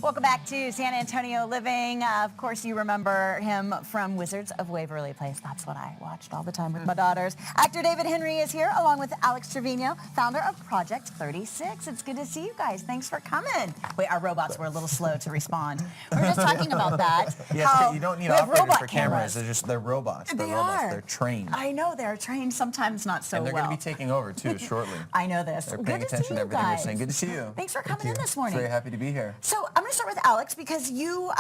Welcome back to San Antonio Living. Of course, you remember him from Wizards of Waverly Place. That's what I watched all the time with my daughters. Actor David Henrie is here, along with Alex Trevino, founder of Project 36. It's good to see you guys. Thanks for coming. Wait, our robots were a little slow to respond. We were just talking about that. Yes, you don't need operators for cameras. They're robots. They are. They're trained. I know they're trained. Sometimes not so well. And they're going to be taking over too shortly. I know this. They're Good paying to attention see to you everything guys. we're saying. Good to see you. Thanks for coming in this morning. Very happy to be here. So I'm going to start with Alex because you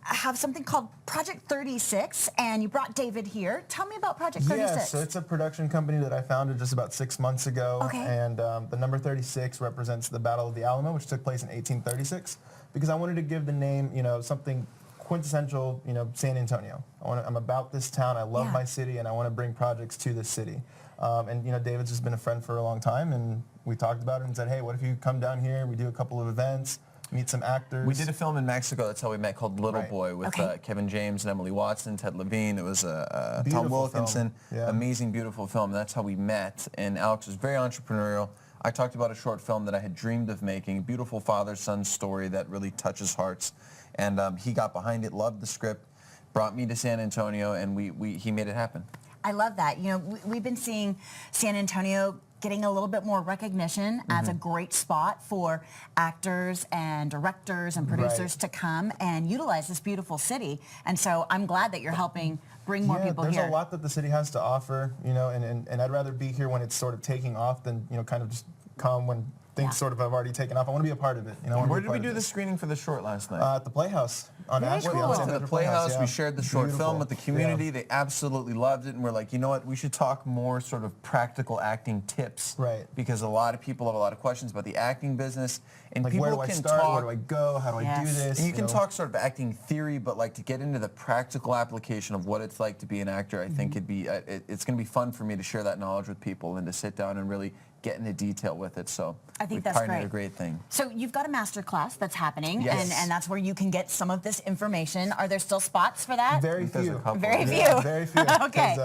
have something called Project 36, and you brought David here. Tell me about Project 36. Yeah, so it's a production company that I founded just about 6 months ago. Okay. And the number 36 represents the Battle of the Alamo, which took place in 1836, because I wanted to give the name, something quintessential, San Antonio. I'm about this town. I love my city, and I want to bring projects to this city. And David's just been a friend for a long time, and we talked about it and said, hey, what if you come down here? We do a couple of events, meet some actors. We did a film in Mexico. That's how we met, called Little Boy, with Kevin James and Emily Watson, Ted Levine. It was Tom Wilkinson. Yeah. Amazing, beautiful film. That's how we met. And Alex was very entrepreneurial. I talked about a short film that I had dreamed of making, a beautiful father-son story that really touches hearts. And he got behind it, loved the script, brought me to San Antonio, and he made it happen. I love that. We've been seeing San Antonio getting a little bit more recognition as a great spot for actors and directors and producers to come and utilize this beautiful city. And so I'm glad that you're helping bring more people here. There's a lot that the city has to offer, and I'd rather be here when it's sort of taking off than, kind of just come when things sort of have already taken off. I want to be a part of it. Where did we do the screening for the short last night? At the Playhouse on Ashby. Cool. On We San went to the Pedro Playhouse. yeah. We shared the short Beautiful. film with the community. Yeah. They absolutely loved it, and we're like, you know what? We should talk more sort of practical acting tips. Right. Because a lot of people have a lot of questions about the acting business, and Like, people where do I can start? talk. Where do I go? How do I do this? And you can talk sort of acting theory, but like to get into the practical application of what it's like to be an actor, I think it's going to be fun for me to share that knowledge with people and to sit down and really get into detail with it. So I think we've that's pioneered great. a great thing. So you've got a master class that's happening, Yes. and that's where you can get some of this information. Are there still spots for that? Very There's a few. couple. Very few. Yeah, very few. Okay.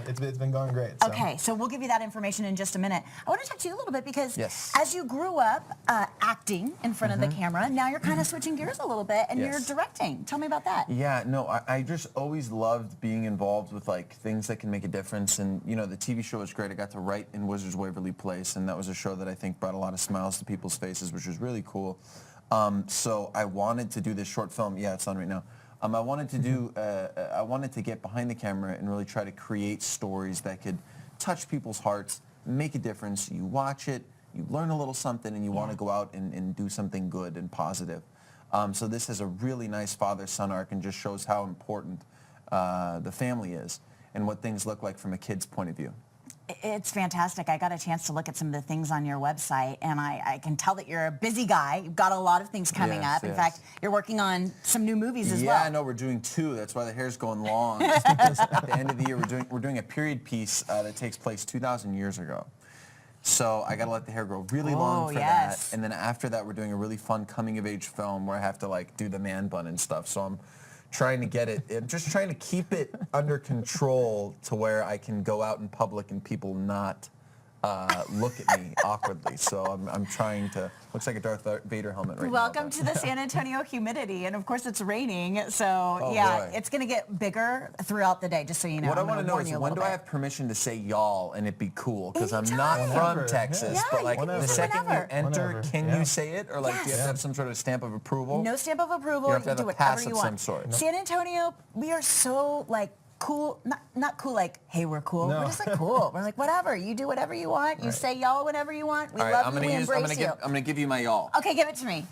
It's been going great. So. Okay, so we'll give you that information in just a minute. I want to talk to you a little bit because as you grew up acting in front of the camera, now you're kind of switching gears a little bit and you're directing. Tell me about that. Yeah, no, I just always loved being involved with like things that can make a difference. And the TV show was great. I got to write in Wizards of Waverly Place, and that was a show that I think brought a lot of smiles to people's faces, which was really cool. So I wanted to do this short film. Yeah, it's on right now. I wanted to do. I wanted to get behind the camera and really try to create stories that could touch people's hearts, make a difference. You watch it, you learn a little something, and you want to go out and do something good and positive. So this is a really nice father-son arc and just shows how important the family is and what things look like from a kid's point of view. It's fantastic. I got a chance to look at some of the things on your website, and I can tell that you're a busy guy. You've got a lot of things coming up. In fact, you're working on some new movies as well. Yeah, I know. We're doing 2. That's why the hair's going long. Because at the end of the year, we're doing a period piece that takes place 2,000 years ago. So I got to let the hair grow really long for that. And then after that, we're doing a really fun coming-of-age film where I have to like do the man bun and stuff. So I'm trying to get it. I'm just trying to keep it under control to where I can go out in public and people not look at me awkwardly. So I'm trying to. Looks like a Darth Vader helmet right now. Welcome to the San Antonio humidity, and of course it's raining. So boy. It's going to get bigger throughout the day. Just so you know. What I want to know is when do I have permission to say y'all and it be cool? Because I'm not Anytime. from Texas, Yeah, but like you can the say second whenever. you enter, Whenever. can you say it, or like do you have Yes. to have some sort of stamp of approval? No stamp of approval. You have to You have do a pass whatever you of some want. sort. San Antonio, we are so like cool, not cool like, hey, we're cool. We're just like cool. We're like, whatever. You do whatever you want. You say y'all whenever you want. We All right, love I'm you. gonna We embrace you. I'm gonna give you my y'all. Okay, give it to me.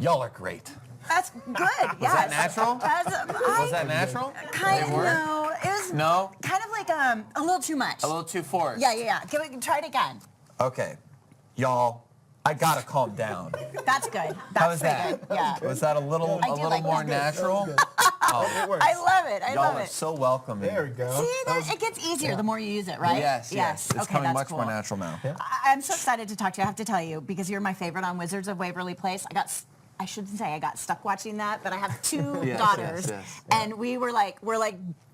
Y'all are great. That's good. Was that natural? Was that natural? Kind Did of, it work? no. It was No? kind of like a little too much. A little too forced. Yeah. Try it again. Okay, y'all, I gotta calm down. That's good. That's How was pretty that? good. Yeah. Was that a little I do like more that. natural? It works. I love it. I Y'all love are it. so welcoming. There we go. See, it gets easier the more you use it, right? Yes. It's Okay, coming that's much cool. more natural now. Yeah. I'm so excited to talk to you. I have to tell you because you're my favorite on Wizards of Waverly Place. I shouldn't say I got stuck watching that, but I have 2 Yes, daughters, yes. and we're like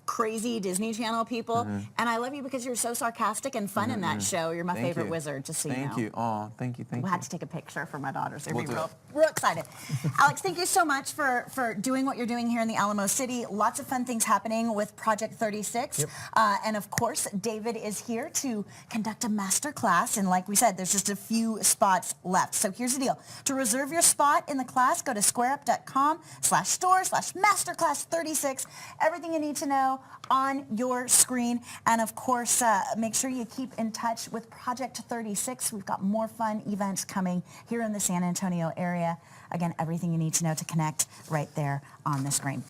crazy Disney Channel people, and I love you because you're so sarcastic and fun in that show. You're my Thank favorite you. wizard, just so you know. Thank you. Oh, thank you. Thank We'll you. have to take a picture for my daughters. They'll We'll be do real excited. Alex, thank you so much for doing what you're doing here in the Alamo City. Lots of fun things happening with Project 36. Yep. And of course, David is here to conduct a master class. And like we said, there's just a few spots left. So here's the deal. To reserve your spot in the class, go to squareup.com/store/masterclass36. Everything you need to know on your screen. And of course, make sure you keep in touch with Project 36. We've got more fun events coming here in the San Antonio area. Again, everything you need to know to connect right there on the screen.